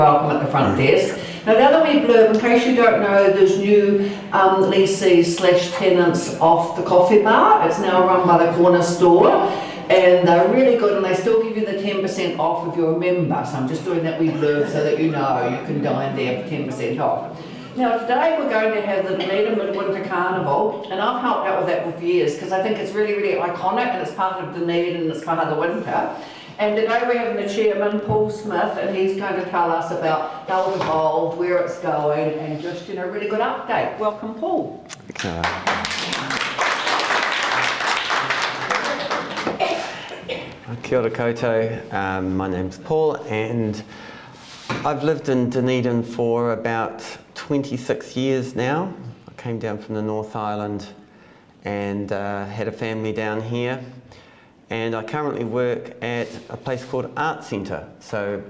Welcome at the front desk. Now the other wee blurb, in case you don't know, there's new leasees/tenants off the coffee bar. It's now run by the corner store and they're really good and they still give you the 10% off if you're a member. So I'm just doing that wee blurb so that you know you can dine there for 10% off. Now today we're going to have the Dunedin Midwinter Carnival, and I've helped out with that for years because I think it's really, really iconic and it's part of Dunedin and it's part of the winter. And today we're having the chairman, Paul Smith, and he's going to tell us about how it's evolved, where it's going, and just, you know, a really good update. Welcome, Paul. Okay. Kia ora koutou. My name's Paul, and I've lived in Dunedin for about 26 years now. I came down from the North Island and had a family down here. And I currently work at a place called Art Centre. So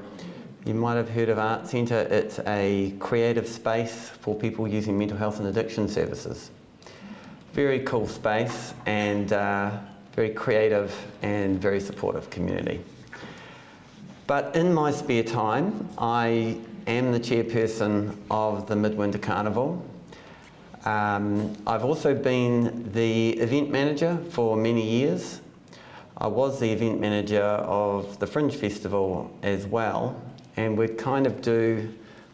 you might have heard of Art Centre. It's a creative space for people using mental health and addiction services. Very cool space and very creative and very supportive community. But in my spare time, I am the chairperson of the Midwinter Carnival. I've also been the event manager for many years. I was the event manager of the Fringe Festival as well, and we'd kind of do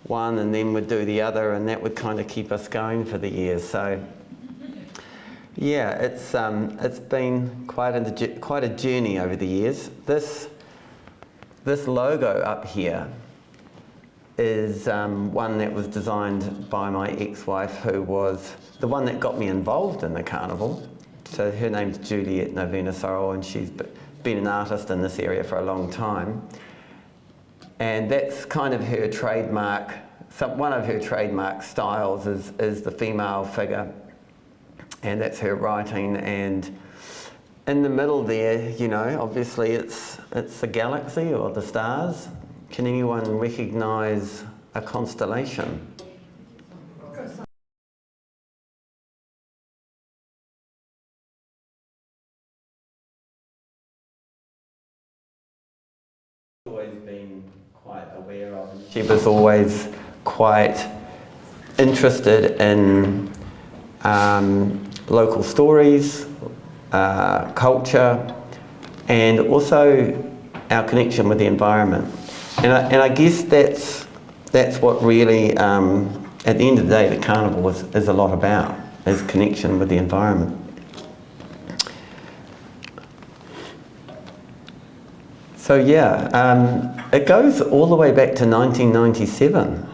one and then we'd do the other, and that would kind of keep us going for the years. So yeah, it's been quite a journey over the years. This logo up here is one that was designed by my ex-wife, who was the one that got me involved in the carnival. So her name's Juliet Novena Sorrell, and she's been an artist in this area for a long time. And that's kind of her trademark, one of her trademark styles is the female figure. And that's her writing. And in the middle there, you know, obviously it's the galaxy or the stars. Can anyone recognise a constellation? Always been quite aware of. She was always quite interested in local stories, culture, and also our connection with the environment. And I guess that's what really, at the end of the day, the carnival is a lot about, is connection with the environment. So yeah, it goes all the way back to 1997.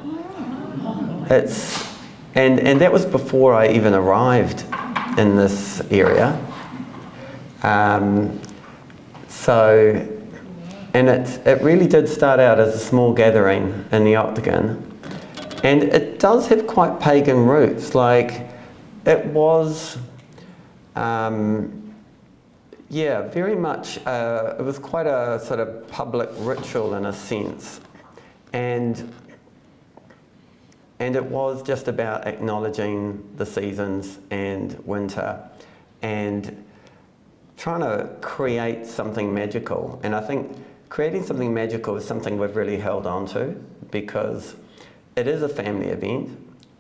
And that was before I even arrived in this area. And it really did start out as a small gathering in the Octagon, and it does have quite pagan roots. Like it was. Yeah, very much, it was quite a sort of public ritual in a sense. And it was just about acknowledging the seasons and winter and trying to create something magical. And I think creating something magical is something we've really held on to, because it is a family event.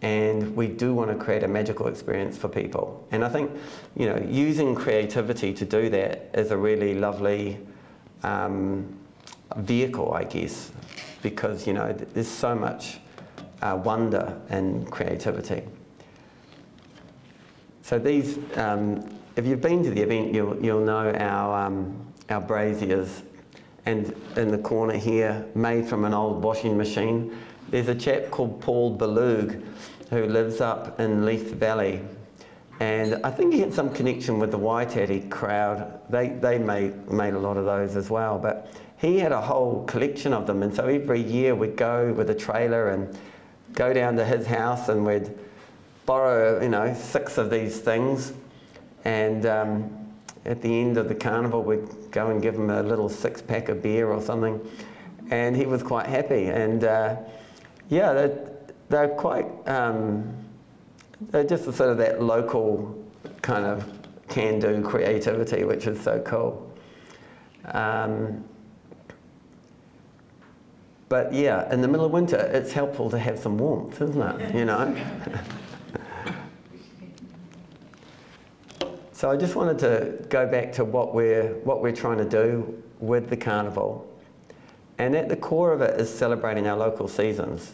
And we do want to create a magical experience for people. And I think, you know, using creativity to do that is a really lovely vehicle, I guess, because, you know, there's so much wonder and creativity. So these, if you've been to the event, you'll know our braziers. And in the corner here, made from an old washing machine, there's a chap called Paul Beloug, who lives up in Leith Valley, and I think he had some connection with the Waitati crowd. They made a lot of those as well, but he had a whole collection of them, and so every year we'd go with a trailer and go down to his house and we'd borrow, you know, 6 of these things, and at the end of the carnival we'd go and give him a little 6-pack of beer or something, and he was quite happy. And yeah, they're quite, they're just sort of that local kind of can-do creativity, which is so cool. But yeah, in the middle of winter, it's helpful to have some warmth, isn't it? You know? So I just wanted to go back to what we're trying to do with the carnival. And at the core of it is celebrating our local seasons.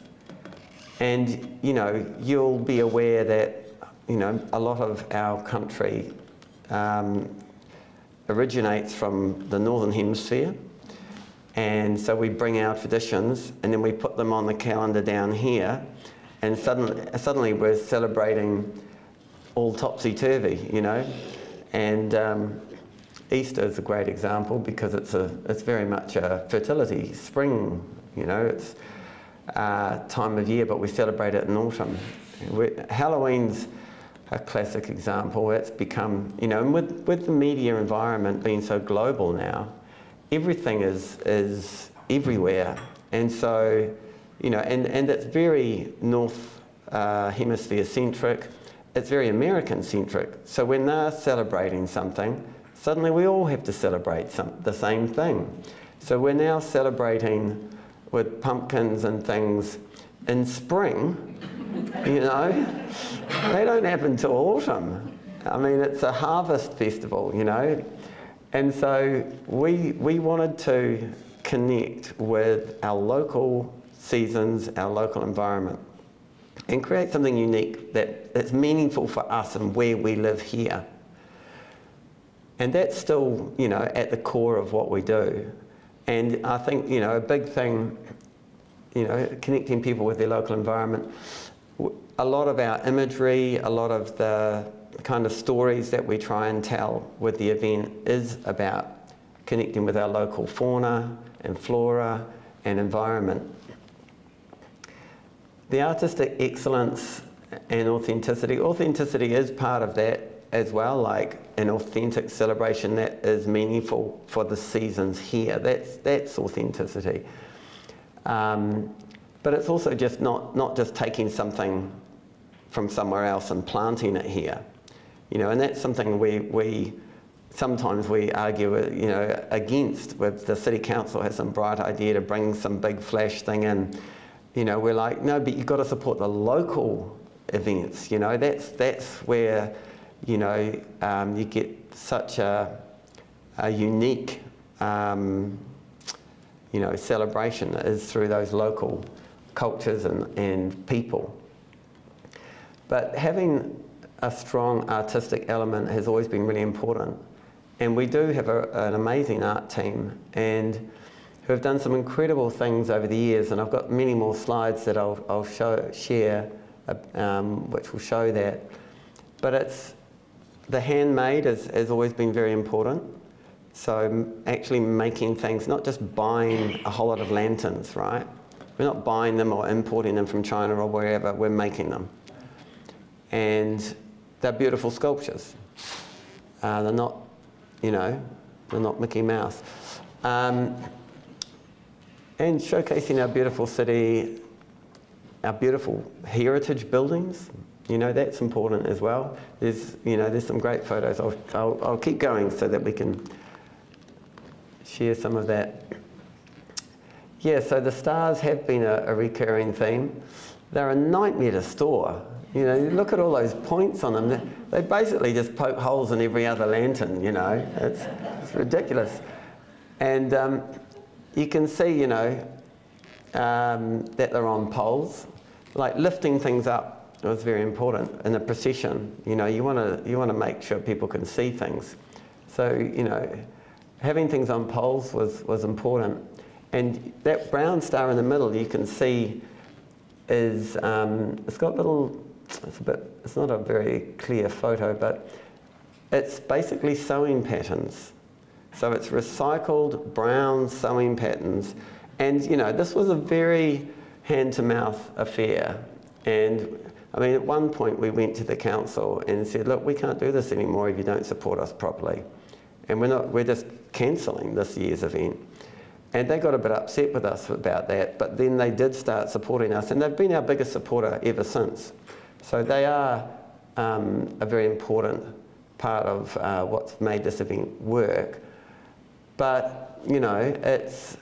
And, you know, you'll be aware that, you know, a lot of our country originates from the Northern Hemisphere. And so we bring our traditions and then we put them on the calendar down here, and suddenly we're celebrating all topsy-turvy, you know. And Easter is a great example because it's very much a fertility, spring, you know, it's time of year, but we celebrate it in autumn. Halloween's a classic example. It's become, you know, and with the media environment being so global now, everything is everywhere. And so, you know, and it's very North Hemisphere centric, it's very American centric. So when they're celebrating something, suddenly we all have to celebrate the same thing. So we're now celebrating with pumpkins and things in spring, you know. They don't happen till autumn. I mean, it's a harvest festival, you know. And so we wanted to connect with our local seasons, our local environment, and create something unique that's meaningful for us and where we live here. And that's still, you know, at the core of what we do. And I think, you know, a big thing, you know, connecting people with their local environment, a lot of our imagery, a lot of the kind of stories that we try and tell with the event is about connecting with our local fauna and flora and environment. The artistic excellence and authenticity is part of that as well, like an authentic celebration that is meaningful for the seasons here. That's authenticity. But it's also just not just taking something from somewhere else and planting it here. You know, and that's something we sometimes argue, you know, against. With the city council has some bright idea to bring some big flash thing in. You know, we're like, no, but you've got to support the local events. You know, that's where, you know, you get such a unique, you know, celebration is through those local cultures and people. But having a strong artistic element has always been really important. And we do have an amazing art team and who have done some incredible things over the years. And I've got many more slides that I'll share, which will show that. But it's the handmade has always been very important. So actually making things, not just buying a whole lot of lanterns, right? We're not buying them or importing them from China or wherever, we're making them. And they're beautiful sculptures. They're not, you know, they're not Mickey Mouse. And showcasing our beautiful city, our beautiful heritage buildings, you know, that's important as well. There's some great photos. I'll keep going so that we can share some of that. Yeah, so the stars have been a recurring theme. They're a nightmare to store. You know, you look at all those points on them. They basically just poke holes in every other lantern, you know. It's ridiculous. And you can see, you know, that they're on poles. Like lifting things up was very important in the procession. You know, you want to make sure people can see things. So, you know, having things on poles was important. And that brown star in the middle, you can see, is it's got little. It's not a very clear photo, but it's basically sewing patterns. So it's recycled brown sewing patterns. And, you know, this was a very hand-to-mouth affair. And, I mean, at one point we went to the council and said, look, we can't do this anymore if you don't support us properly. And we're just cancelling this year's event. And they got a bit upset with us about that, but then they did start supporting us, and they've been our biggest supporter ever since. So they are a very important part of what's made this event work. But, you know, it's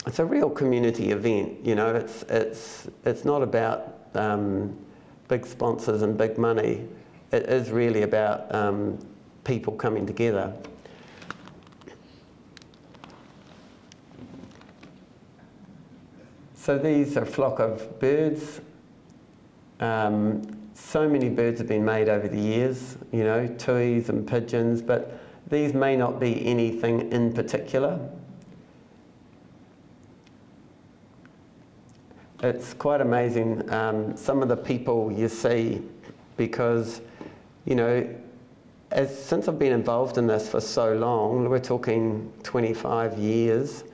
it's a real community event. You know, it's not about big sponsors and big money. It is really about people coming together. So these are a flock of birds. So many birds have been made over the years, you know, tuis and pigeons, but these may not be anything in particular. It's quite amazing, some of the people you see, because, you know, since I've been involved in this for so long, we're talking 25 years,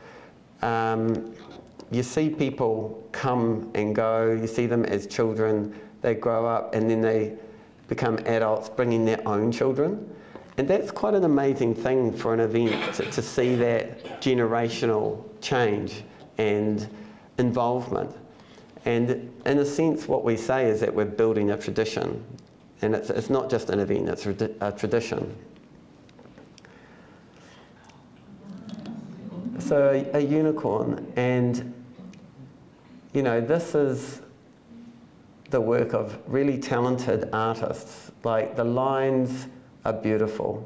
you see people come and go, you see them as children, they grow up and then they become adults bringing their own children. And that's quite an amazing thing for an event, to see that generational change and involvement. And in a sense, what we say is that we're building a tradition. And it's not just an event, it's a tradition. So a unicorn, and you know, this is the work of really talented artists. Like, the lines are beautiful.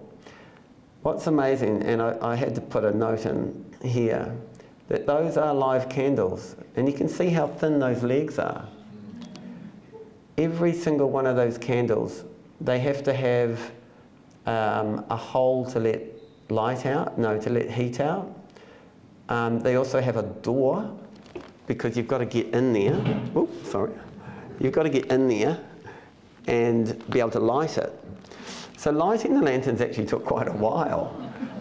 What's amazing, and I had to put a note in here, that those are live candles, and you can see how thin those legs are. Every single one of those candles, they have to have a hole to let light out, to let heat out. They also have a door, because you've got to get in there. Oops, sorry. You've got to get in there and be able to light it. So lighting the lanterns actually took quite a while,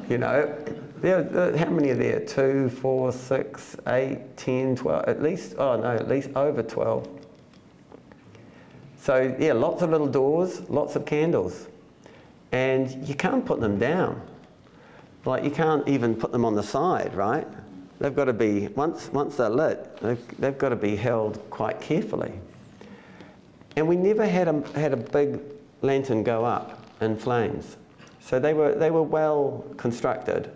you know. How many are there? 2, 4, 6, 8, 10, 12, at least over 12. So yeah, lots of little doors, lots of candles. And you can't put them down. Like, you can't even put them on the side, right? They've got to be, once they're lit, they've got to be held quite carefully. And we never had a big lantern go up in flames. So they were well constructed,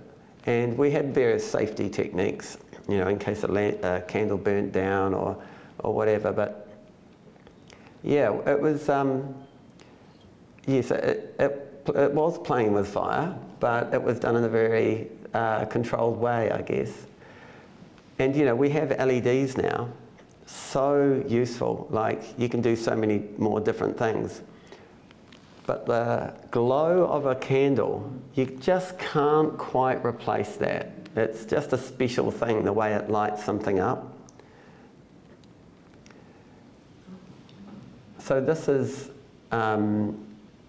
and we had various safety techniques, you know, in case a candle burnt down or whatever. But yeah, it was, yes, it was playing with fire, but it was done in a very controlled way, I guess. And you know, we have LEDs now, so useful. Like, you can do so many more different things. But the glow of a candle, you just can't quite replace that. It's just a special thing, the way it lights something up. So this is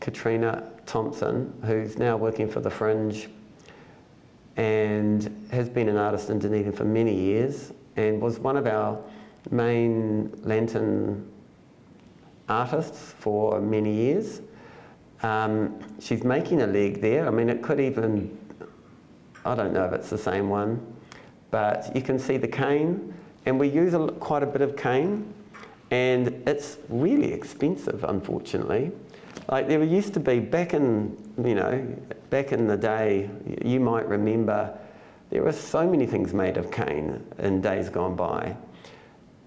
Katrina Thompson, who's now working for the Fringe, and has been an artist in Dunedin for many years, and was one of our main lantern artists for many years. She's making a leg there. I mean, it could even, I don't know if it's the same one, but you can see the cane, and we use quite a bit of cane, and it's really expensive, unfortunately. Like, there used to be, back in the day, you might remember, there were so many things made of cane in days gone by.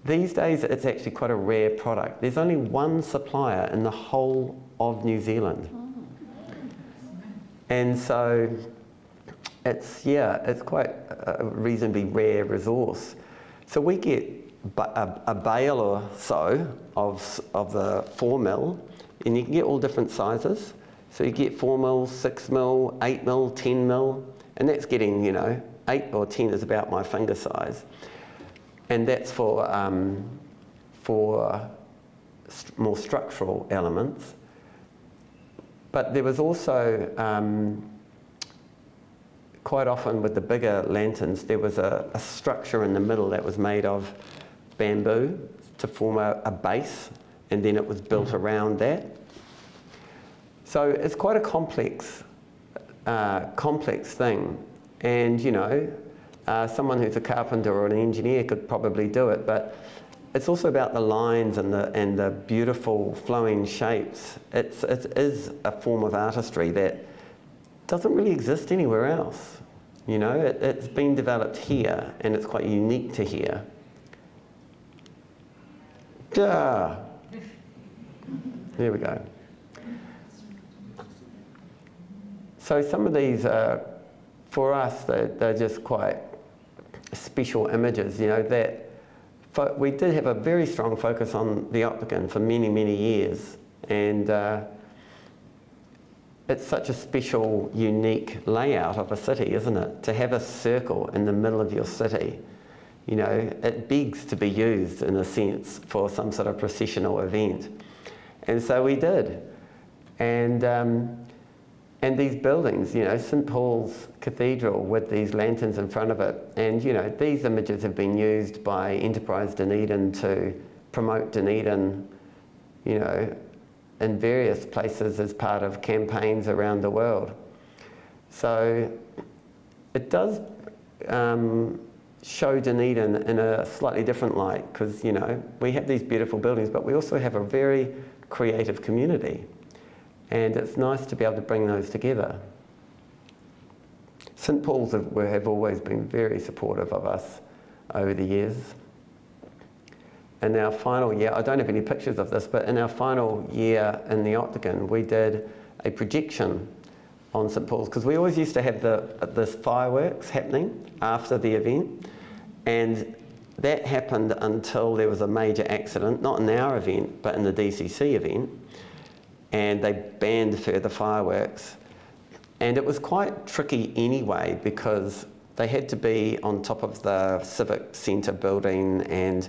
These days, it's actually quite a rare product. There's only one supplier in the whole of New Zealand. And so it's quite a reasonably rare resource. So we get a bale or so of the 4mm, and you can get all different sizes. So you get 4mm, 6mm, 8mm, 10mm, and that's getting, you know, 8 or 10 is about my finger size. And that's for more structural elements. But there was also, quite often with the bigger lanterns, there was a structure in the middle that was made of bamboo to form a base, and then it was built around that. So it's quite a complex thing. And, you know, someone who's a carpenter or an engineer could probably do it, but it's also about the lines and the beautiful flowing shapes. It is a form of artistry that doesn't really exist anywhere else. You know, it's been developed here, and it's quite unique to here. Duh. There we go. So some of these are, for us, they're just quite special images, you know, that we did have a very strong focus on the octagon for many, many years, and it's such a special, unique layout of a city, isn't it? To have a circle in the middle of your city, you know, it begs to be used in a sense for some sort of processional event. And so we did. And these buildings, you know, St Paul's Cathedral with these lanterns in front of it, and you know, these images have been used by Enterprise Dunedin to promote Dunedin, you know, in various places as part of campaigns around the world. So it does show Dunedin in a slightly different light, because you know, we have these beautiful buildings, but we also have a very creative community. And it's nice to be able to bring those together. St Paul's have always been very supportive of us over the years. In our final year, I don't have any pictures of this, but in our final year in the Octagon, we did a projection on St Paul's, because we always used to have this fireworks happening after the event, and that happened until there was a major accident, not in our event, but in the DCC event. And they banned further fireworks. And it was quite tricky anyway, because they had to be on top of the Civic Centre building, and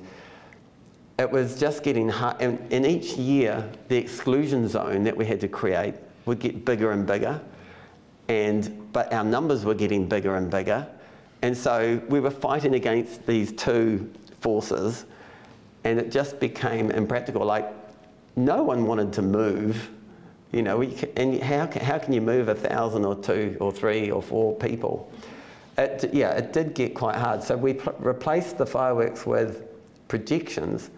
it was just getting hard. And each year, the exclusion zone that we had to create would get bigger and bigger, but our numbers were getting bigger and bigger. And so we were fighting against these two forces, and it just became impractical. Like, no one wanted to move, you know, and how can you move 1,000 or 2 or 3 or 4 people? It did get quite hard. So we replaced the fireworks with projections,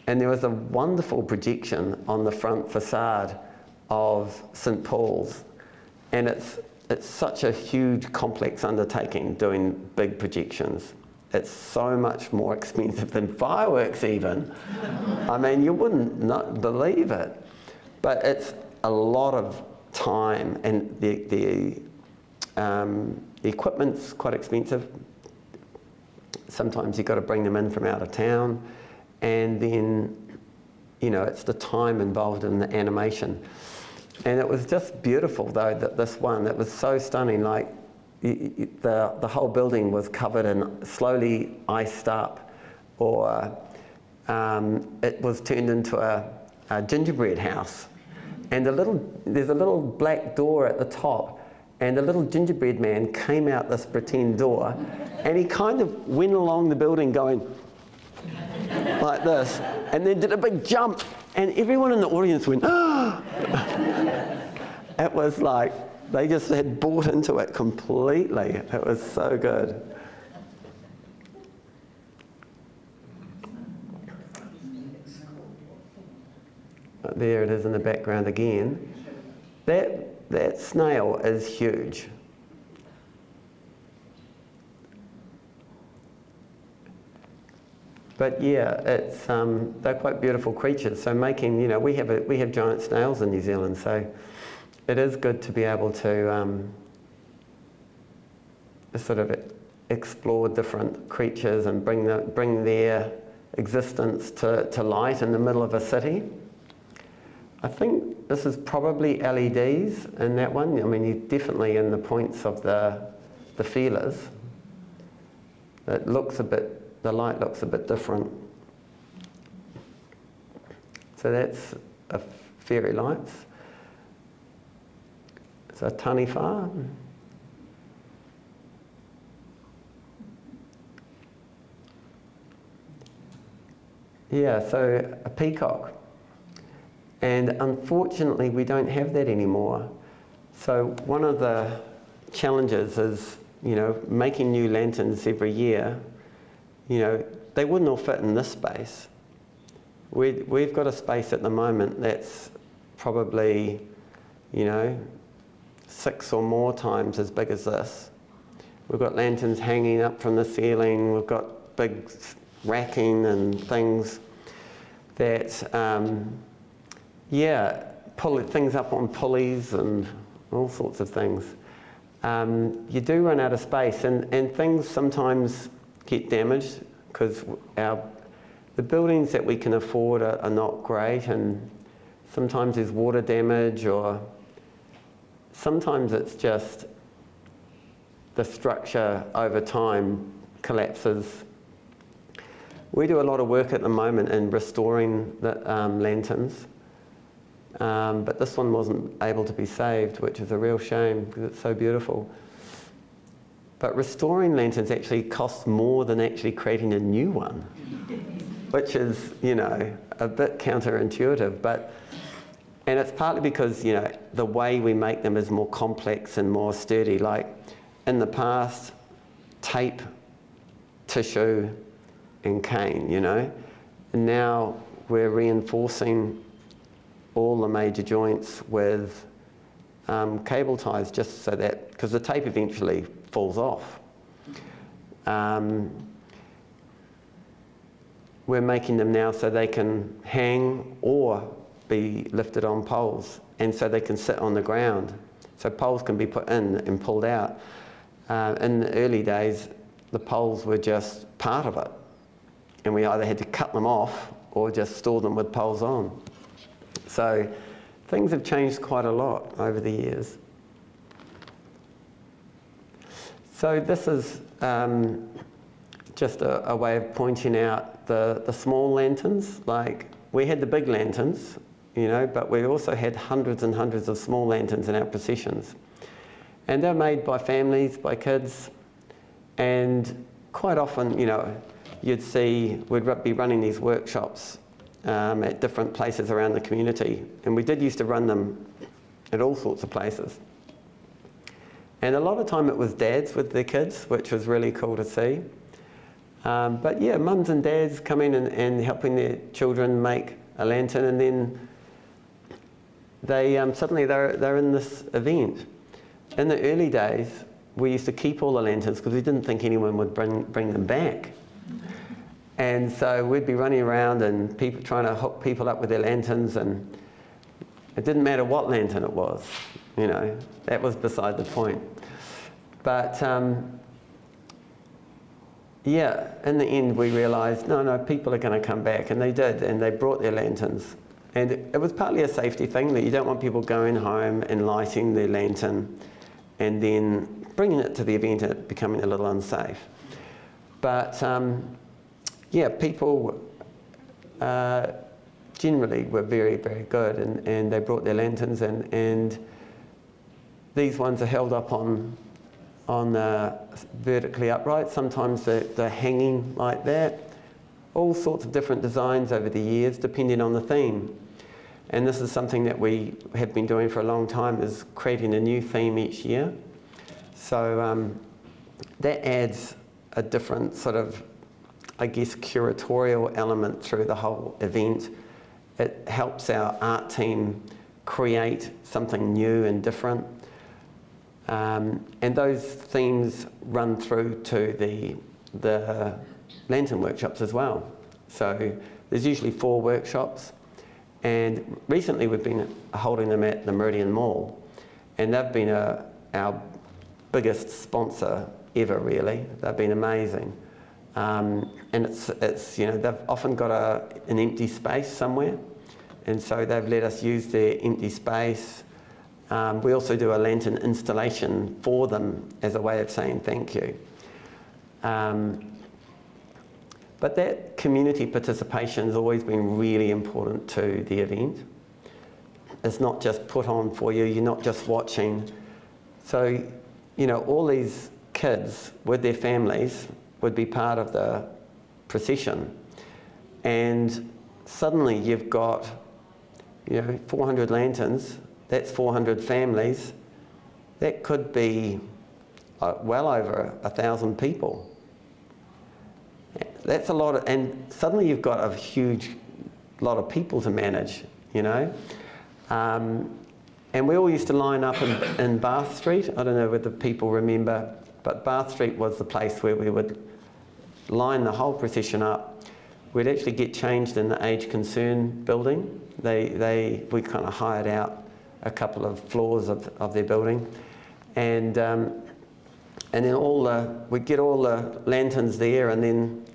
and there was a wonderful projection on the front facade of St Paul's, and it's such a huge, complex undertaking doing big projections. It's so much more expensive than fireworks even. I mean, you wouldn't not believe it. But it's a lot of time, and the equipment's quite expensive. Sometimes you've got to bring them in from out of town, and then, you know, it's the time involved in the animation. And it was just beautiful though, that this one, it was so stunning. Like, the whole building was covered in slowly iced up, or it was turned into a gingerbread house. And there's a little black door at the top, and the little gingerbread man came out this pretend door, and he kind of went along the building going like this, and then did a big jump, and everyone in the audience went, ah! It was like, they just had bought into it completely. It was so good. But there it is in the background again. That snail is huge. But yeah, it's they're quite beautiful creatures. So making, you know, we have giant snails in New Zealand, so it is good to be able to sort of explore different creatures and bring their existence to light in the middle of a city. I think this is probably LEDs in that one. I mean, you're definitely in the points of the feelers. It looks the light looks a bit different. So that's a fairy lights. It's a taniwha. Yeah, so a peacock. And unfortunately, we don't have that anymore. So one of the challenges is, you know, making new lanterns every year. You know, they wouldn't all fit in this space. We've got a space at the moment that's probably, you know, 6 or more times as big as this. We've got lanterns hanging up from the ceiling. We've got big racking and things that, pull things up on pulleys and all sorts of things. You do run out of space, and things sometimes get damaged because the buildings that we can afford are not great, and sometimes there's water damage, or sometimes it's just the structure over time collapses. We do a lot of work at the moment in restoring the lanterns, but this one wasn't able to be saved, which is a real shame because it's so beautiful. But restoring lanterns actually costs more than actually creating a new one, which is, you know, a bit counterintuitive, and it's partly because, you know, the way we make them is more complex and more sturdy. Like in the past, tape, tissue, and cane, you know, and now we're reinforcing all the major joints with cable ties, just so that, because the tape eventually falls off. We're making them now so they can hang or be lifted on poles, and so they can sit on the ground. So poles can be put in and pulled out. In the early days, the poles were just part of it, and we either had to cut them off or just store them with poles on. So things have changed quite a lot over the years. So this is just a way of pointing out the small lanterns. Like, we had the big lanterns, you know, but we also had hundreds and hundreds of small lanterns in our processions. And they're made by families, by kids, and quite often, you know, you'd see, we'd be running these workshops at different places around the community, and we did used to run them at all sorts of places. And a lot of time it was dads with their kids, which was really cool to see. But yeah, mums and dads coming and helping their children make a lantern, and then they suddenly they're in this event. In the early days, we used to keep all the lanterns because we didn't think anyone would bring them back. And so we'd be running around and people trying to hook people up with their lanterns, and it didn't matter what lantern it was, you know, that was beside the point. But yeah, in the end we realised, no, people are going to come back, and they did, and they brought their lanterns. And it was partly a safety thing, that you don't want people going home and lighting their lantern and then bringing it to the event and it becoming a little unsafe. But yeah, people generally were very, very good, and they brought their lanterns, and these ones are held up on vertically upright. Sometimes they're hanging like that. All sorts of different designs over the years, depending on the theme. And this is something that we have been doing for a long time, is creating a new theme each year. So that adds a different sort of, I guess, curatorial element through the whole event. It helps our art team create something new and different. And those themes run through to the lantern workshops as well. So there's usually 4 workshops, and recently we've been holding them at the Meridian Mall, and they've been our biggest sponsor ever, really. They've been amazing. And it's you know, they've often got an empty space somewhere, and so they've let us use their empty space. We also do a lantern installation for them as a way of saying thank you. But that community participation has always been really important to the event. It's not just put on for you, you're not just watching. So, you know, all these kids with their families would be part of the procession, and suddenly you've got, you know, 400 lanterns, that's 400 families, that could be well over 1,000 people. That's a lot, and suddenly you've got a huge lot of people to manage, you know. And we all used to line up in Bath Street. I don't know whether people remember But Bath Street was the place where we would line the whole procession up. We'd actually get changed in the Age Concern building. We kind of hired out a couple of floors of their building, and then we'd get all the lanterns there, and then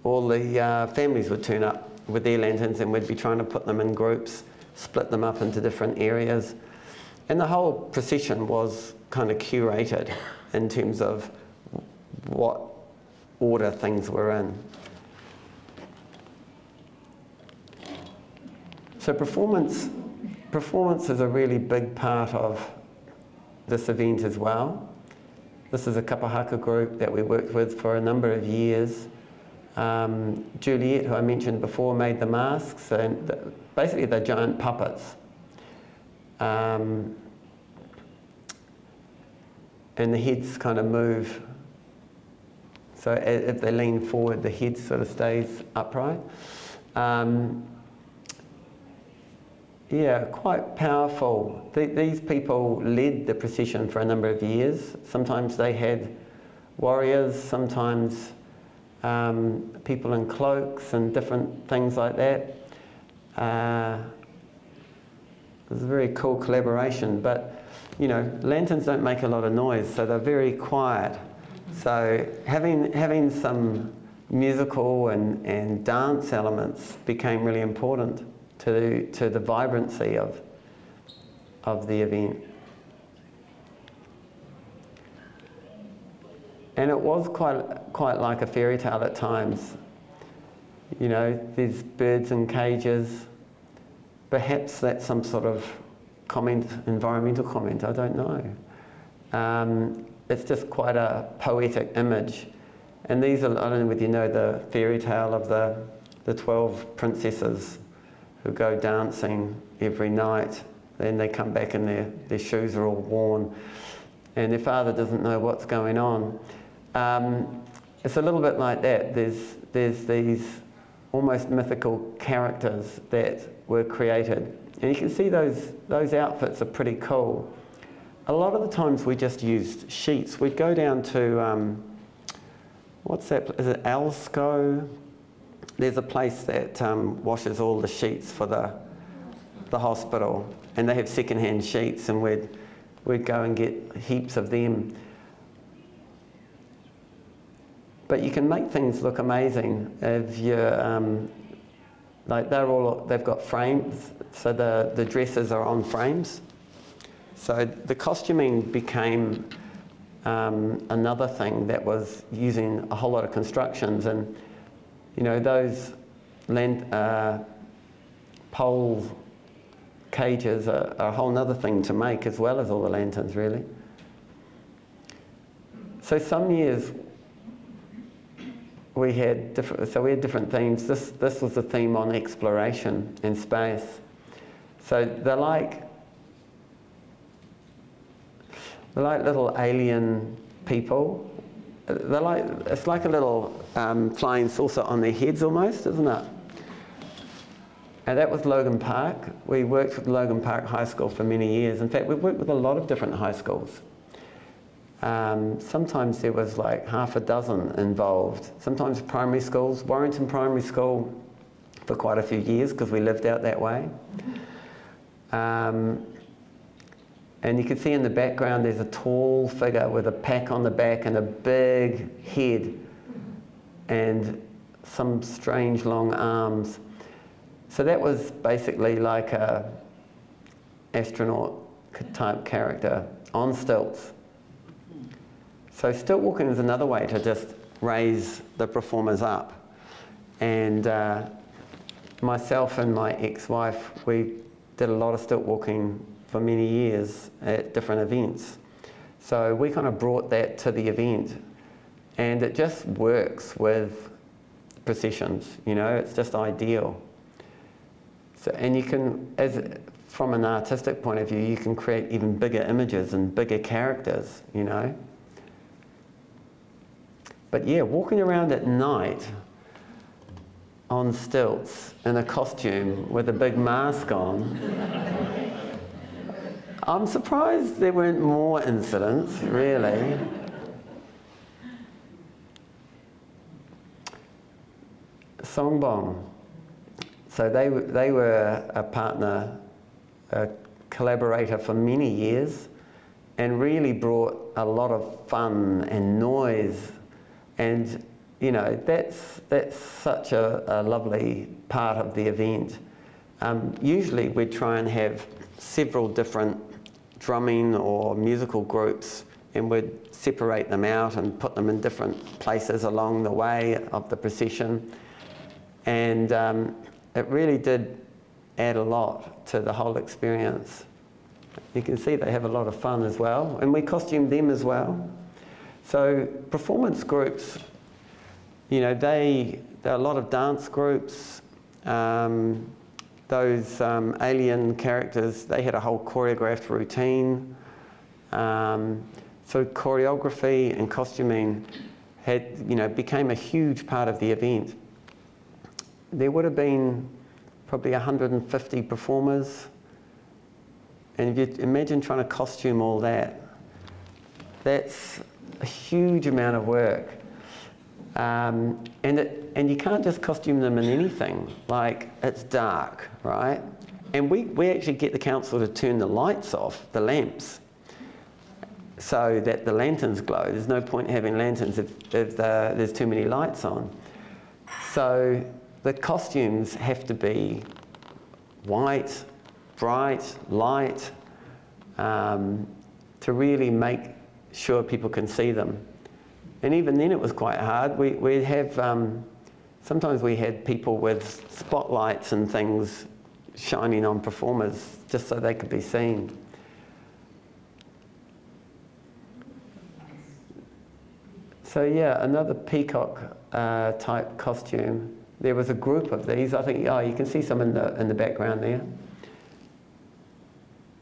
all the families would turn up with their lanterns, and we'd be trying to put them in groups, split them up into different areas. And the whole procession was kind of curated in terms of what order things were in. So performance is a really big part of this event as well. This is a kapahaka group that we worked with for a number of years. Juliet, who I mentioned before, made the masks, and basically they're giant puppets. And the heads kind of move. So if they lean forward, the head sort of stays upright. Yeah, quite powerful. These people led the procession for a number of years. Sometimes they had warriors, sometimes people in cloaks and different things like that. It was a very cool collaboration, but you know, lanterns don't make a lot of noise, so they're very quiet. So having some musical and dance elements became really important to the vibrancy of the event. And it was quite like a fairy tale at times. You know, there's birds in cages. Perhaps that's some sort of environmental comment, I don't know. It's just quite a poetic image. And these are, I don't know whether you know the fairy tale of the 12 princesses who go dancing every night. Then they come back and their shoes are all worn and their father doesn't know what's going on. It's a little bit like that. There's these almost mythical characters that were created. And you can see those outfits are pretty cool. A lot of the times we just used sheets. We'd go down to, what's that, is it Alsco? There's a place that washes all the sheets for the hospital, and they have second-hand sheets, and we'd go and get heaps of them. But you can make things look amazing if you're, like they've got frames, so the dresses are on frames. So the costuming became another thing that was using a whole lot of constructions, and you know, those pole cages are a whole other thing to make, as well as all the lanterns, really. So some years we had different themes. This was the theme on exploration in space. So they're like little alien people. It's like a little flying saucer on their heads almost, isn't it? And that was Logan Park. We worked with Logan Park High School for many years. In fact, we worked with a lot of different high schools. Sometimes there was like half a dozen involved. Sometimes primary schools, Warrington Primary School for quite a few years because we lived out that way. And you can see in the background there's a tall figure with a pack on the back and a big head and some strange long arms. So that was basically like a astronaut type character on stilts. So stilt walking is another way to just raise the performers up. And myself and my ex-wife, we did a lot of stilt walking for many years at different events. So we kind of brought that to the event, and it just works with processions, you know, it's just ideal. So, and you can, from an artistic point of view, you can create even bigger images and bigger characters, you know. But yeah, walking around at night on stilts in a costume with a big mask on, I'm surprised there weren't more incidents, really. Songbong. So they were a partner, a collaborator for many years, and really brought a lot of fun and noise, and you know, that's such a lovely part of the event. Usually we try and have several different drumming or musical groups, and we'd separate them out and put them in different places along the way of the procession, and it really did add a lot to the whole experience. You can see they have a lot of fun as well, and we costumed them as well. So performance groups, you know, there are a lot of dance groups. Those alien characters, they had a whole choreographed routine. So choreography and costuming became a huge part of the event. There would have been probably 150 performers. And if you imagine trying to costume all that, that's a huge amount of work. And you can't just costume them in anything, like it's dark, right? And we actually get the council to turn the lights off, the lamps, so that the lanterns glow. There's no point having lanterns if there's too many lights on. So the costumes have to be white, bright, light, to really make sure people can see them. And even then it was quite hard. We'd have, sometimes we had people with spotlights and things shining on performers just so they could be seen. So yeah, another peacock type costume. There was a group of these. I think, oh, you can see some in the background there.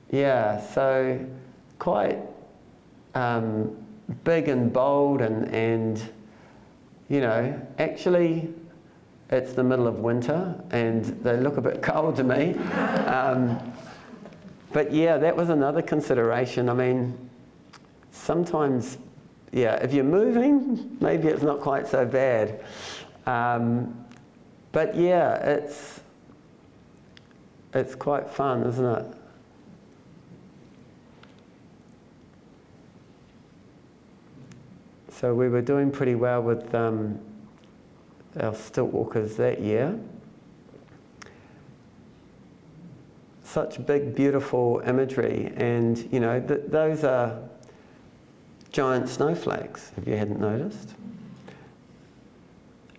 Yeah, so quite big and bold, and you know, actually it's the middle of winter and they look a bit cold to me. But yeah, that was another consideration. I mean, sometimes, yeah, if you're moving, maybe it's not quite so bad. But yeah, it's quite fun, isn't it? So we were doing pretty well with our stilt walkers that year. Such big, beautiful imagery, and you know, those are giant snowflakes, if you hadn't noticed.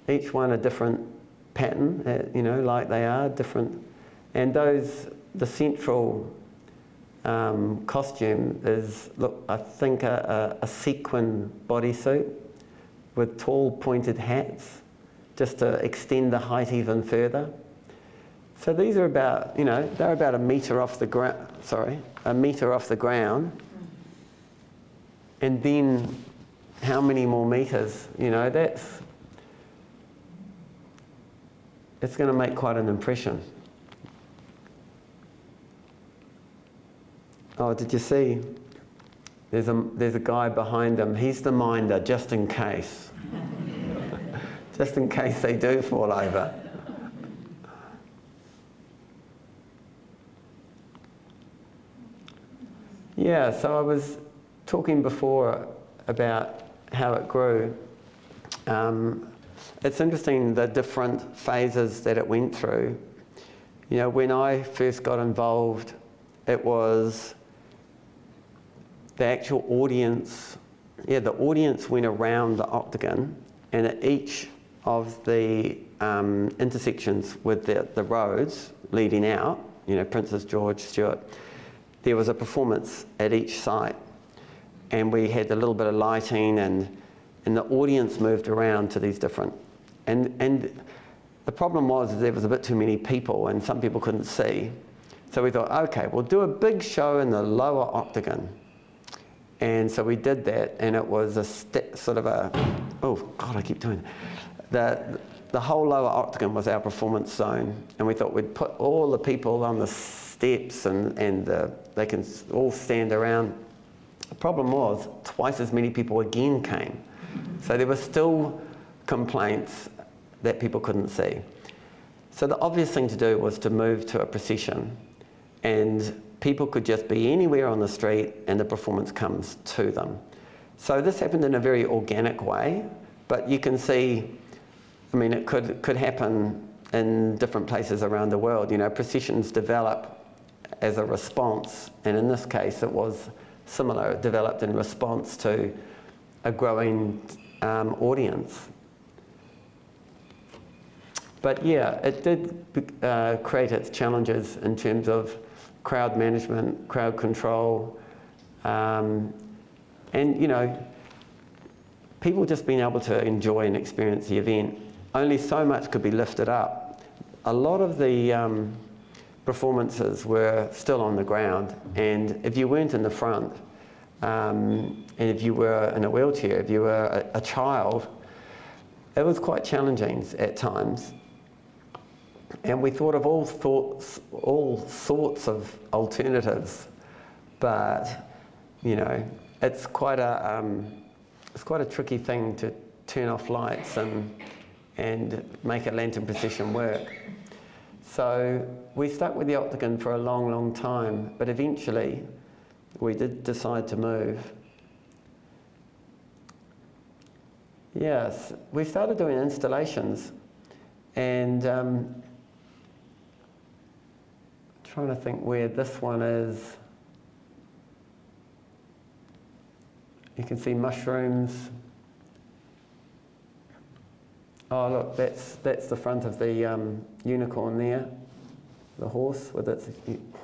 Each one a different pattern, you know, like they are different. And the central costume is, look, I think a sequin bodysuit with tall pointed hats, just to extend the height even further. So these are about, you know, they're about a metre off the ground, and then how many more metres, you know, it's going to make quite an impression. Oh, did you see? There's a guy behind him. He's the minder, just in case. Just in case they do fall over. Yeah, so I was talking before about how it grew. It's interesting the different phases that it went through. You know, when I first got involved, it was the actual audience. Yeah, the audience went around the octagon, and at each of the intersections with the roads leading out, you know, Princess George, Stuart, there was a performance at each site, and we had a little bit of lighting, and the audience moved around to these different, and the problem was there was a bit too many people and some people couldn't see. So we thought, okay, we'll do a big show in the lower octagon. And so we did that, and it was oh God, I keep doing it. The whole lower octagon was our performance zone, and we thought we'd put all the people on the steps and they can all stand around. The problem was twice as many people again came. So there were still complaints that people couldn't see. So the obvious thing to do was to move to a procession, and people could just be anywhere on the street and the performance comes to them. So this happened in a very organic way, but you can see, I mean, it could happen in different places around the world. You know, processions develop as a response, and in this case it was similar. It developed in response to a growing audience. But yeah, it did create its challenges in terms of crowd management, crowd control, and you know, people just being able to enjoy and experience the event. Only so much could be lifted up. A lot of the performances were still on the ground, and if you weren't in the front, and if you were in a wheelchair, if you were a child, it was quite challenging at times. And we thought of all sorts of alternatives, but you know, it's quite a tricky thing to turn off lights and make a lantern procession work. So we stuck with the Octagon for a long, long time, but eventually we did decide to move. Yes, we started doing installations, and trying to think where this one is. You can see mushrooms. Oh look, that's the front of the unicorn there, the horse with its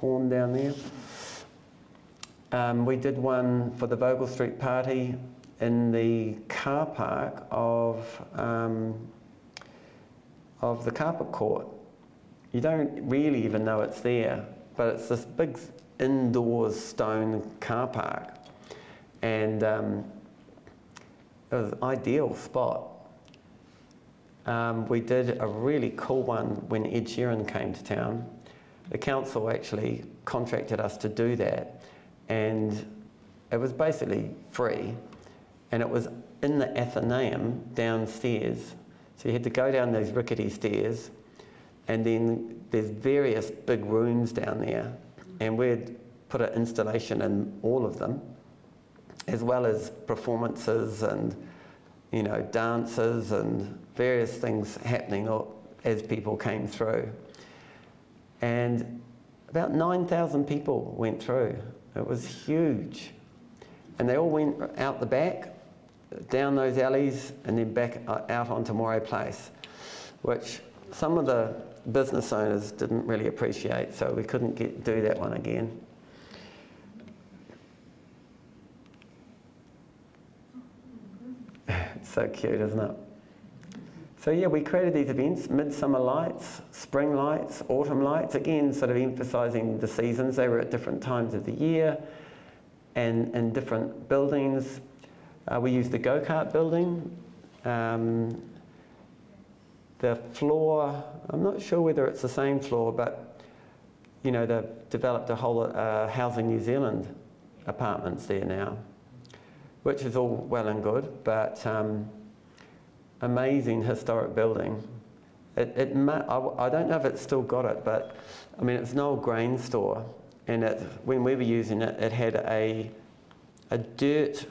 horn down there. We did one for the Vogel Street party in the car park of the carpet court. You don't really even know it's there, but it's this big indoors stone car park, and it was an ideal spot. We did a really cool one when Ed Sheeran came to town. The council actually contracted us to do that, and it was basically free, and it was in the Athenaeum downstairs. So you had to go down those rickety stairs, and then there's various big rooms down there, and we'd put an installation in all of them, as well as performances and, you know, dances and various things happening as people came through. And about 9,000 people went through. It was huge. And they all went out the back, down those alleys, and then back out onto Moray Place, which some of the business owners didn't really appreciate, so we couldn't do that one again. It's so cute, isn't it? So yeah, we created these events: midsummer lights, spring lights, autumn lights, again sort of emphasising the seasons. They were at different times of the year and in different buildings. We used the go-kart building. The floor, I'm not sure whether it's the same floor, but you know, they've developed a whole Housing New Zealand apartments there now, which is all well and good, but amazing historic building. I don't know if it's still got it, but I mean, it's an old grain store, and when we were using it, it had a dirt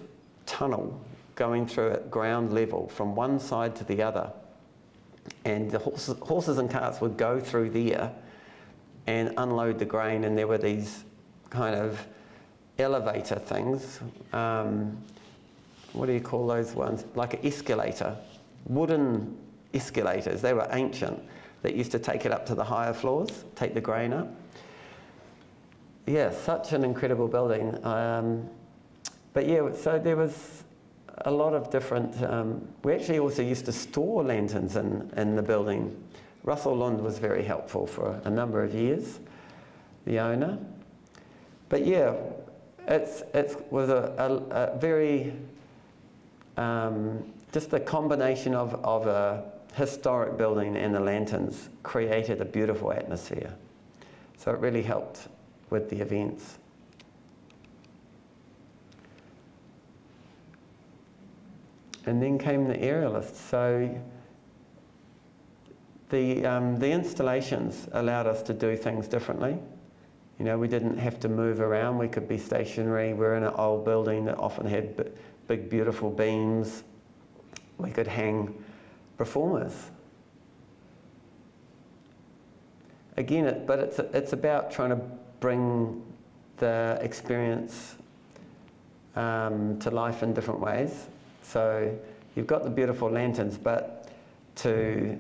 tunnel going through at ground level from one side to the other. And the horses and carts would go through there and unload the grain, and there were these kind of elevator things. What do you call those ones? Like an escalator, wooden escalators. They were ancient, that used to take it up to the higher floors, take the grain up. Yeah, such an incredible building. But yeah, so there was a lot of different, we actually also used to store lanterns in the building. Russell Lund was very helpful for a number of years, the owner. But yeah, it was a very, just the combination of a historic building and the lanterns created a beautiful atmosphere. So it really helped with the events. And then came the aerialists. So The installations allowed us to do things differently. You know, we didn't have to move around. We could be stationary. We're in an old building that often had big, beautiful beams. We could hang performers. Again, it's about trying to bring the experience to life in different ways. So you've got the beautiful lanterns, but to,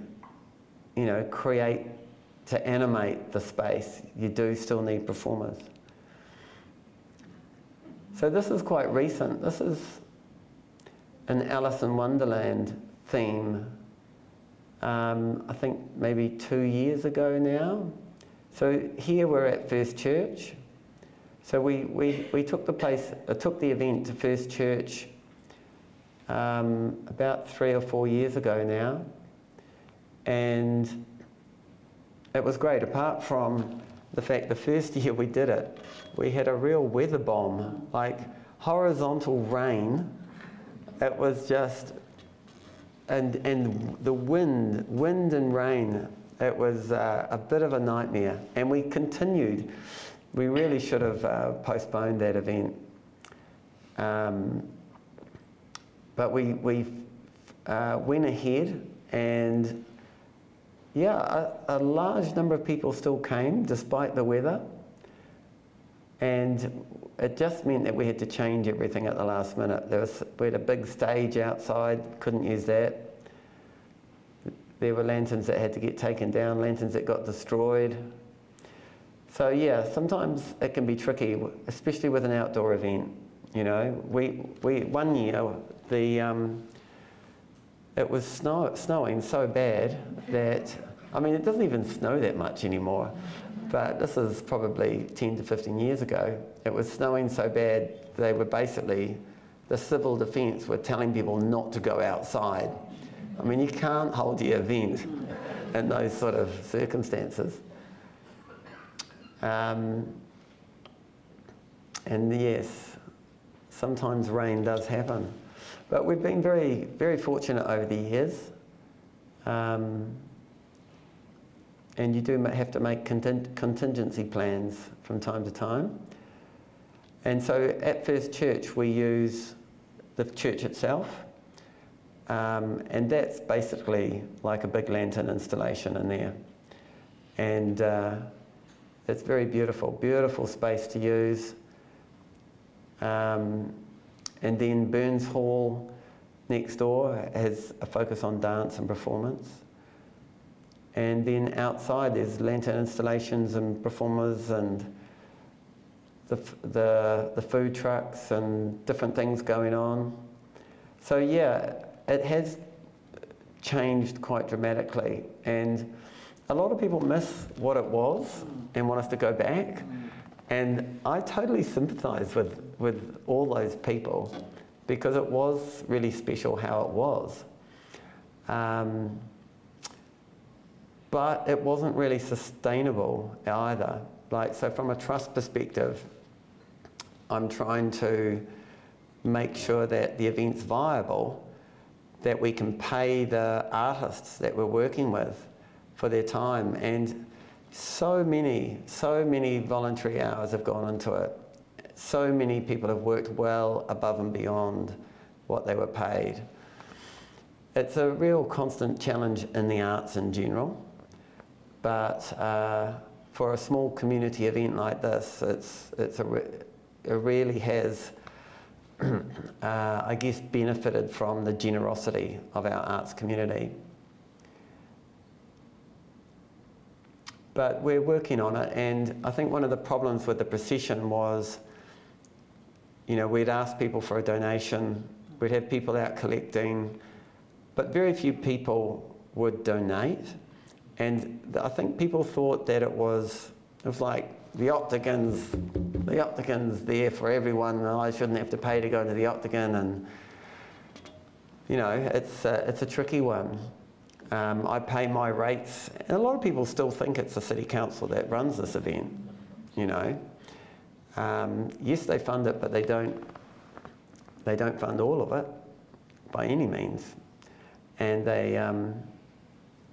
you know, to animate the space, you do still need performers. So this is quite recent. This is an Alice in Wonderland theme. I think maybe 2 years ago now. So here we're at First Church. So we took the event to First Church about 3 or 4 years ago now, and it was great. Apart from the fact the first year we did it, we had a real weather bomb, like horizontal rain. It was just, and the wind and rain, it was a bit of a nightmare. And we continued. We really should have postponed that event. But we went ahead, and yeah, a large number of people still came despite the weather. And it just meant that we had to change everything at the last minute. We had a big stage outside, couldn't use that. There were lanterns that had to get taken down, lanterns that got destroyed. So yeah, sometimes it can be tricky, especially with an outdoor event. You know, we one year it was snowing so bad that, I mean, it doesn't even snow that much anymore. But this is probably 10 to 15 years ago. It was snowing so bad, they were basically, the civil defence were telling people not to go outside. I mean, you can't hold the event in those sort of circumstances. And yes, sometimes rain does happen. But we've been very, very fortunate over the years. And you do have to make contingency plans from time to time. And so at First Church, we use the church itself. And that's basically like a big lantern installation in there. And it's very beautiful, beautiful space to use. And then Burns Hall next door has a focus on dance and performance. And then outside there's lantern installations and performers and the food trucks and different things going on. So yeah, it has changed quite dramatically, and a lot of people miss what it was and want us to go back. And I totally sympathise with all those people, because it was really special how it was. But it wasn't really sustainable either. Like, so from a trust perspective, I'm trying to make sure that the event's viable, that we can pay the artists that we're working with for their time. And so many voluntary hours have gone into it. So many people have worked well above and beyond what they were paid. It's a real constant challenge in the arts in general. But for a small community event like this, it really has, I guess, benefited from the generosity of our arts community. But we're working on it, and I think one of the problems with the procession was, you know, we'd ask people for a donation, we'd have people out collecting, but very few people would donate. And I think people thought that it was like the Octagon's there for everyone, and I shouldn't have to pay to go to the Octagon. And you know, it's a tricky one. I pay my rates, and a lot of people still think it's the city council that runs this event. You know, yes, they fund it, but they don't fund all of it by any means, and they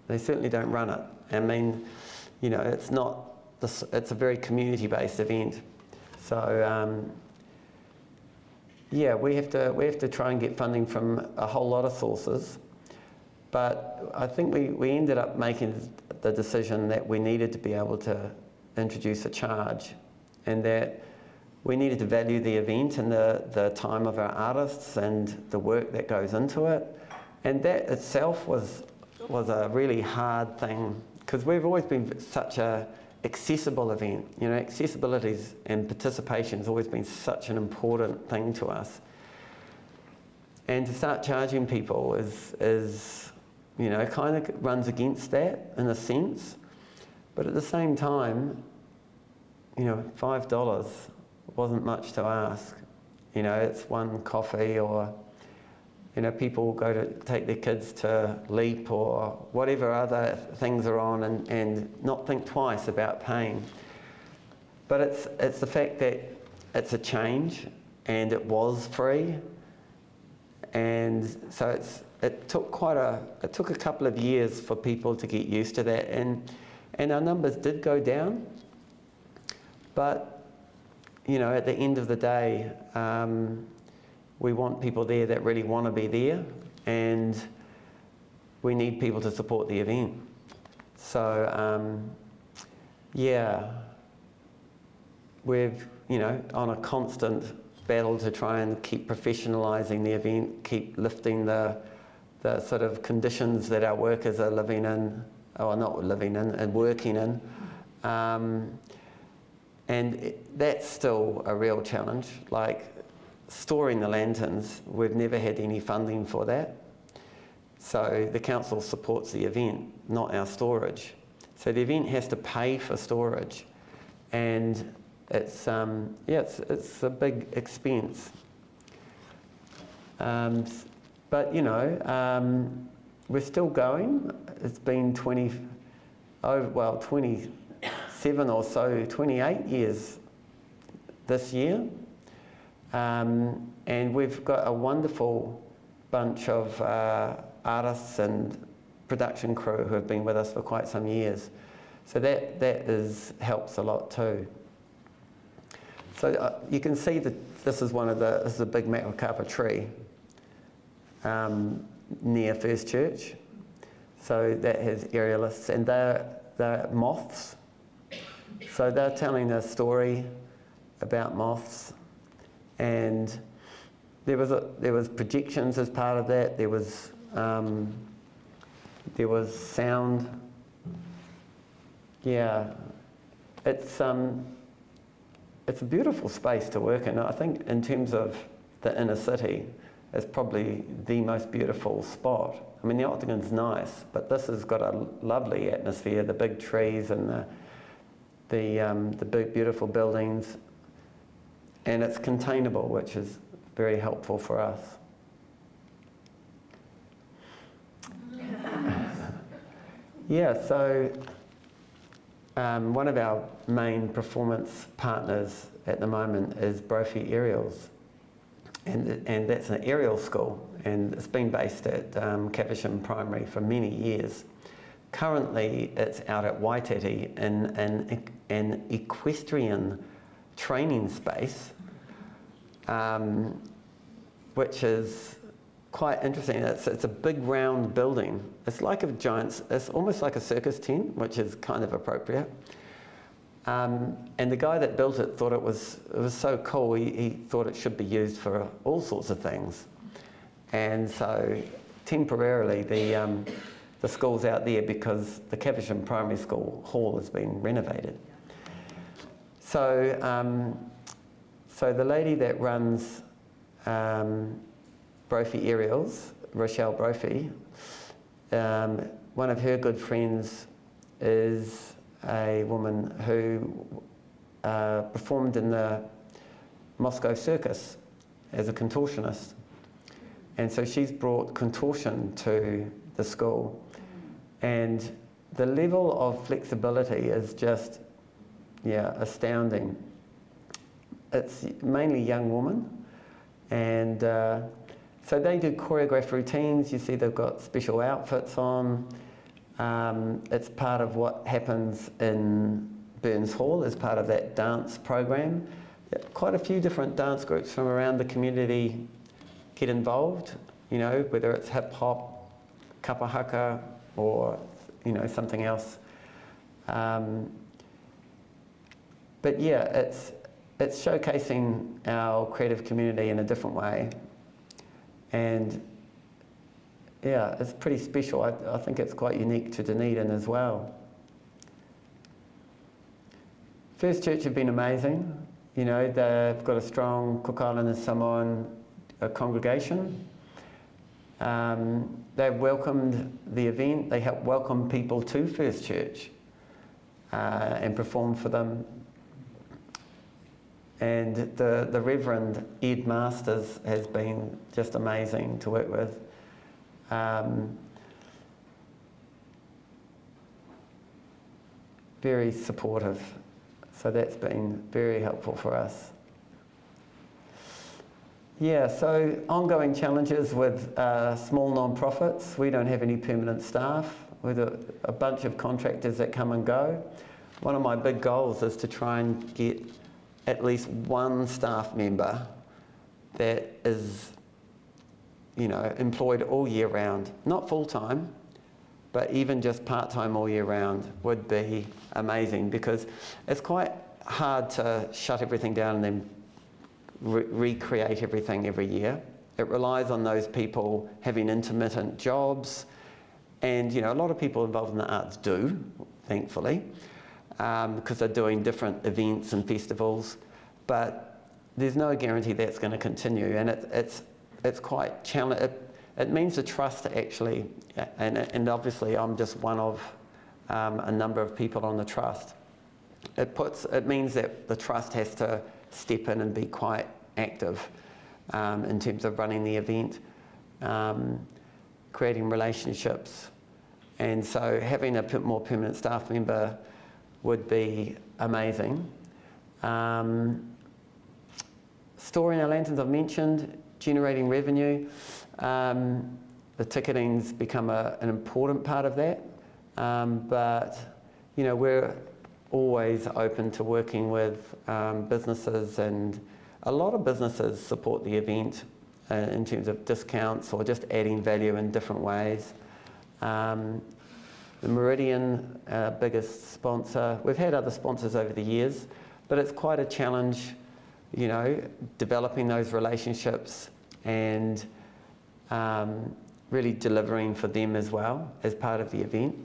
They certainly don't run it. I mean, you know, it's not this, it's a very community-based event. So yeah, we have to try and get funding from a whole lot of sources. But I think we ended up making the decision that we needed to be able to introduce a charge, and that we needed to value the event and the time of our artists and the work that goes into it. And that itself was a really hard thing, because we've always been such a accessible event. You know, accessibility and participation has always been such an important thing to us. And to start charging people is you know, kind of runs against that in a sense. But at the same time, you know, $5 wasn't much to ask. You know, it's one coffee, or, you know, people go to take their kids to Leap or whatever other things are on, and not think twice about paying. But it's the fact that it's a change, and it was free, and so it took a couple of years for people to get used to that, and our numbers did go down. But you know, at the end of the day, we want people there that really want to be there, and we need people to support the event. So yeah, we've, you know, on a constant battle to try and keep professionalising the event, keep lifting the sort of conditions that our workers are living in, or not living in, and working in. And that's still a real challenge. Like storing the lanterns, we've never had any funding for that. So the council supports the event, not our storage. So the event has to pay for storage, and it's yeah, it's a big expense. But you know, we're still going. It's been 27 or so, 28 years this year. And we've got a wonderful bunch of artists and production crew who have been with us for quite some years. So that helps a lot too. So you can see that this is a big Makaapa tree near First Church. So that has aerialists, and they're moths. So they're telling a story about moths, and there was projections as part of that. There was sound. Yeah, it's a beautiful space to work in. I think in terms of the inner city, it's probably the most beautiful spot. I mean, the Octagon's nice, but this has got a lovely atmosphere. The big trees and the big beautiful buildings, and it's containable, which is very helpful for us. Yeah, so one of our main performance partners at the moment is Brophy Aerials, and that's an aerial school, and it's been based at Caversham Primary for many years. Currently, it's out at Waititi in an equestrian training space, which is quite interesting. It's a big round building. It's like it's almost like a circus tent, which is kind of appropriate. And the guy that built it thought it was so cool. He thought it should be used for all sorts of things, and so temporarily the school's out there because the Caversham Primary School hall has been renovated. So, so the lady that runs Brophy Aerials, Rochelle Brophy, one of her good friends is a woman who performed in the Moscow Circus as a contortionist. And so she's brought contortion to the school. And the level of flexibility is just, yeah, astounding. It's mainly young women, and so they do choreographed routines. You see they've got special outfits on. It's part of what happens in Burns Hall as part of that dance program. Quite a few different dance groups from around the community get involved, you know, whether it's hip hop, kapa haka, or, you know, something else. But yeah, it's showcasing our creative community in a different way, and yeah, it's pretty special. I think it's quite unique to Dunedin as well. First Church have been amazing. You know, they've got a strong Cook Island and Samoan congregation. They've welcomed the event. They helped welcome people to First Church and perform for them. And the Reverend Ed Masters has been just amazing to work with. Very supportive, so that's been very helpful for us. Yeah, so ongoing challenges with small non-profits. We don't have any permanent staff, with a bunch of contractors that come and go. One of my big goals is to try and get at least one staff member that is, you know, employed all year round. Not full-time, but even just part-time all year round would be amazing, because it's quite hard to shut everything down and then recreate everything every year. It relies on those people having intermittent jobs, and, you know, a lot of people involved in the arts do, thankfully, because they're doing different events and festivals, but there's no guarantee that's going to continue, and it's quite challenging. It means the trust actually, and obviously I'm just one of a number of people on the trust. It means that the trust has to step in and be quite active in terms of running the event, creating relationships, and so having a more permanent staff member would be amazing. Storing our lanterns, I've mentioned, generating revenue. The ticketing's become an important part of that, but, you know, we're always open to working with businesses, and a lot of businesses support the event in terms of discounts or just adding value in different ways. The Meridian, our biggest sponsor, we've had other sponsors over the years, but it's quite a challenge, you know, developing those relationships and really delivering for them as well as part of the event.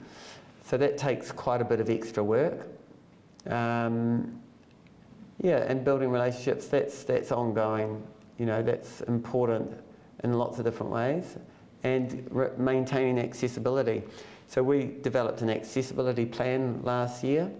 So that takes quite a bit of extra work. Yeah, and building relationships, that's ongoing, you know, that's important in lots of different ways. And maintaining accessibility. So we developed an accessibility plan last year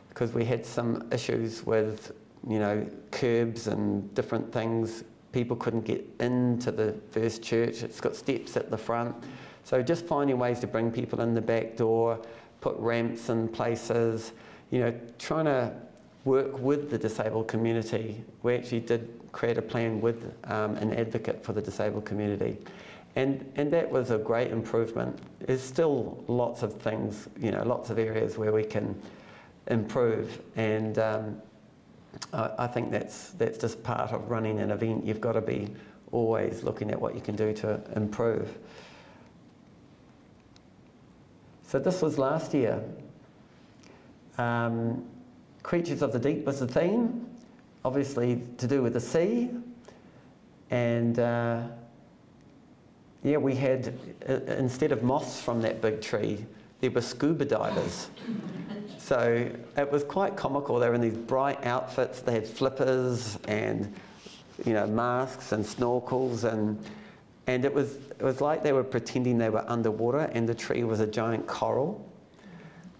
because we had some issues with, you know, curbs and different things. People couldn't get into the First Church. It's got steps at the front. So just finding ways to bring people in the back door, put ramps in places, you know, trying to work with the disabled community. We actually did create a plan with an advocate for the disabled community. And that was a great improvement. There's still lots of things, you know, lots of areas where we can improve, and I think that's just part of running an event. You've got to be always looking at what you can do to improve. So this was last year. Creatures of the Deep was the theme, obviously to do with the sea, and yeah, we had, instead of moths from that big tree, there were scuba divers. So it was quite comical. They were in these bright outfits. They had flippers and, you know, masks and snorkels, and it was like they were pretending they were underwater and the tree was a giant coral.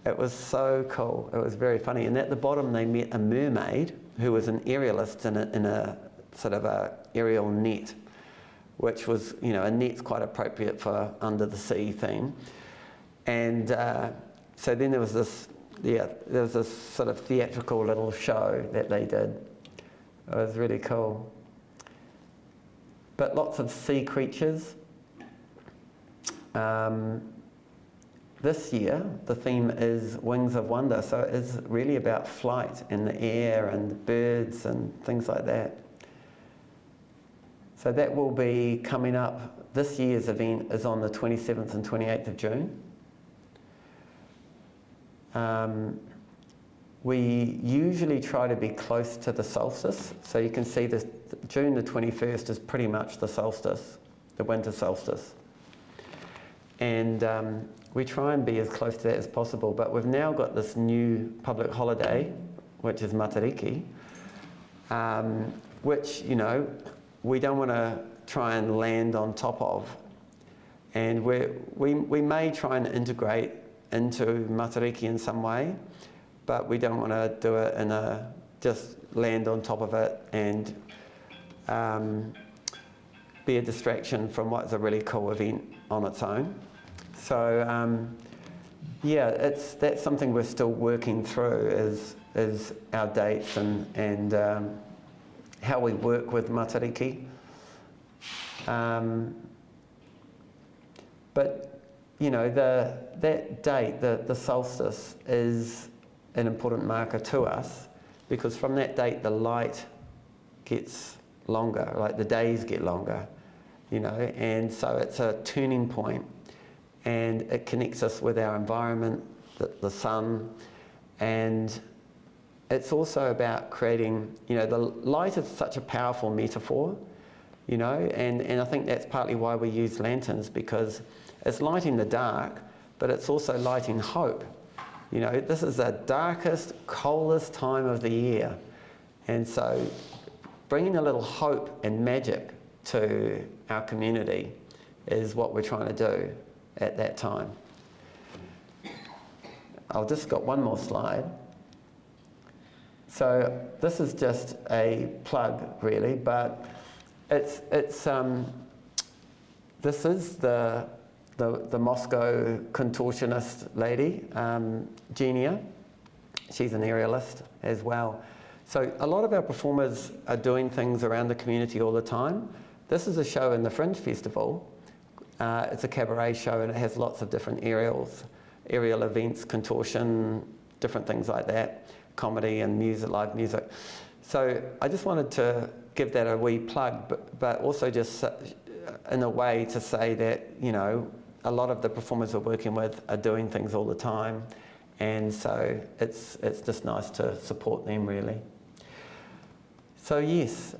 It was so cool. It was very funny. And at the bottom they met a mermaid who was an aerialist in a sort of a aerial net, which was, you know, a net's quite appropriate for under the sea theme. And so then there was this sort of theatrical little show that they did. It was really cool. But lots of sea creatures. this year the theme is Wings of Wonder, so it's really about flight and the air and birds and things like that. So that will be coming up. This year's event is on the 27th and 28th of June. We usually try to be close to the solstice, so you can see this, June the 21st is pretty much the solstice, the winter solstice. And we try and be as close to that as possible, but we've now got this new public holiday, which is Matariki, which, you know, we don't want to try and land on top of. And we may try and integrate into Matariki in some way, but we don't want to do it in a, just land on top of it and be a distraction from what's a really cool event on its own. So yeah, that's something we're still working through, is our dates and how we work with Matariki. But you know, that date, the solstice, is an important marker to us, because from that date the light gets longer, like the days get longer, you know, and so it's a turning point, and it connects us with our environment, the sun, and it's also about creating, you know, the light is such a powerful metaphor, you know, and I think that's partly why we use lanterns, because it's lighting the dark, but it's also lighting hope. You know, this is the darkest, coldest time of the year, and so bringing a little hope and magic to our community is what we're trying to do at that time. I've just got one more slide. So this is just a plug, really, but this is the Moscow contortionist lady, Genia. She's an aerialist as well. So a lot of our performers are doing things around the community all the time. This is a show in the Fringe Festival. It's a cabaret show, and it has lots of different aerial events, contortion, different things like that, comedy and music, live music. So I just wanted to give that a wee plug, but also just in a way to say that, you know, a lot of the performers we're working with are doing things all the time, and so it's just nice to support them, really. So yes,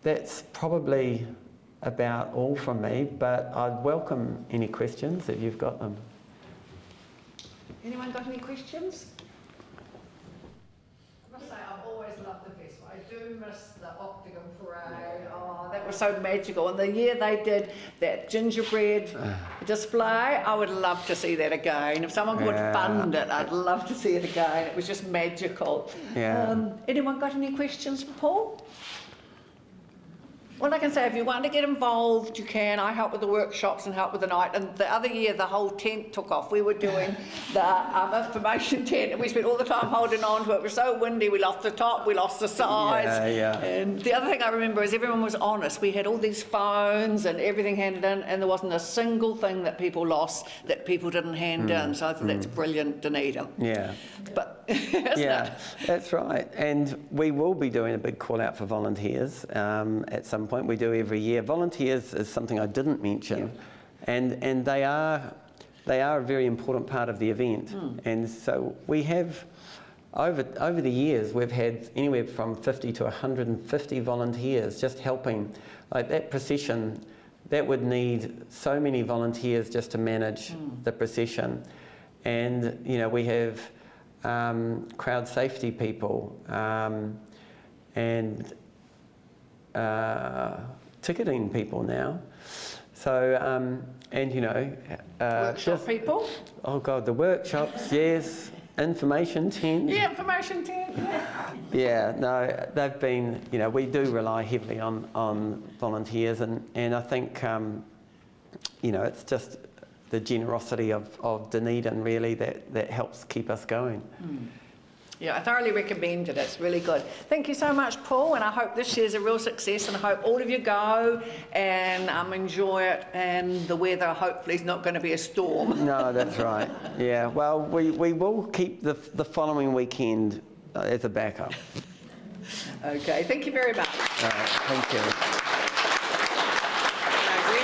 that's probably about all from me, but I'd welcome any questions if you've got them. Anyone got any questions? I must say, I've always loved the festival. I do miss the Octagon Parade. Oh, that was so magical. And the year they did that gingerbread display, I would love to see that again. If someone could fund it, I'd love to see it again. It was just magical. Yeah. Anyone got any questions for Paul? Well, I can say, if you want to get involved, you can. I help with the workshops and help with the night. And the other year, the whole tent took off. We were doing the information tent, and we spent all the time holding on to it. It was so windy, we lost the top, we lost the sides. Yeah. And the other thing I remember is everyone was honest. We had all these phones and everything handed in, and there wasn't a single thing that people lost that people didn't hand in. So I think that's brilliant, Dunedin. Yeah. But yeah, that's right. And we will be doing a big call out for volunteers at some point. We do every year. Volunteers is something I didn't mention, and they are a very important part of the event. And so we have over the years we've had anywhere from 50 to 150 volunteers just helping. Like that procession, that would need so many volunteers just to manage the procession. And you know, we have crowd safety people and ticketing people now. So and you know, workshop people. Oh God, the workshops, yes. Information tent. Yeah, information tent. Yeah, no, they've been. You know, we do rely heavily on volunteers, and I think you know, it's just the generosity of Dunedin really that helps keep us going. Yeah, I thoroughly recommend it. It's really good. Thank you so much, Paul, and I hope this year's a real success, and I hope all of you go and enjoy it, and the weather hopefully is not going to be a storm. No, that's right. Yeah, well, we will keep the following weekend as a backup. Okay, thank you very much. All right, thank you.